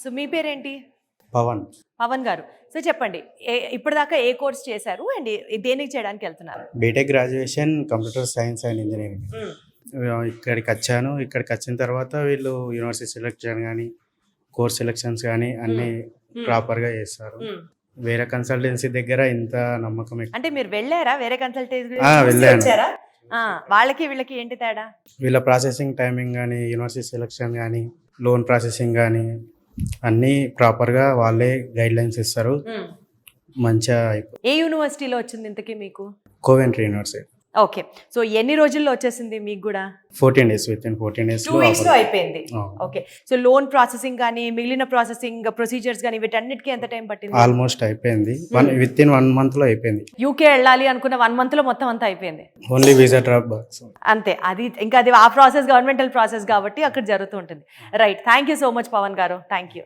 So మీ పేరేంటి? పవన్. పవన్ గారు. So చెప్పండి, ఇప్పటిదాకా ఏ కోర్స్ చేశారు అండ్ దేనికి చేయడానికి వెళ్తున్నారు? B Tech graduation computer science and engineering. ఇక్కడికి వచ్చాను. ఇక్కడికి వచ్చిన తర్వాత వీళ్ళు యూనివర్సిటీ సెలెక్షన్ కానీ కోర్స్ సెలెక్షన్స్ కానీ అన్నీ ప్రాపర్గా చేస్తారు. వేరే కన్సల్టెన్సీ దగ్గర ఇంత నమ్మకం అంటే మీరు వెళ్ళారా వేరే కన్సల్టెన్సీ? వెళ్ళాను. వాళ్ళకి వీళ్ళకి ఏంటి తేడా? వీళ్ళ ప్రాసెసింగ్ టైమింగ్ కానీ యూనివర్సిటీ సెలెక్షన్ కానీ లోన్ ప్రాసెసింగ్ కానీ అన్నీ ప్రాపర్గా వాళ్ళే గైడ్ లైన్స్ ఇస్తారు. మంచిగా ఏ యూనివర్సిటీలో వచ్చింది ఇంతకీ మీకు? Coventry university. ఓకే. సో ఎన్ని రోజుల్లో వచ్చేసింది మీకు కూడా? 14 days. With in 14 days 2 weeks లో అయిపోయింది. ఓకే. సో లోన్ ప్రాసెసింగ్ కానీ మిగిలిన ప్రాసెసింగ్ ప్రొసీజర్స్ కానీ వీటన్నిటికీ ఎంత టైం పట్టింది? ఆల్మోస్ట్ అయిపోయింది. విత్ ఇన్ 1 month లో అయిపోయింది. యూకే వెళ్ళాలి అనుకున్న 1 month లో మొత్తం అంతా అయిపోయింది. ఓన్లీ వీసా డ్రాప్ బాక్స్ అంతే. అది ఇంకా అది ఆ ప్రాసెస్ గవర్నమెంటల్ ప్రాసెస్ కాబట్టి అక్కడ జరుగుతూ ఉంటుంది. Right. Thank you so much Pavan గారు. Thank you.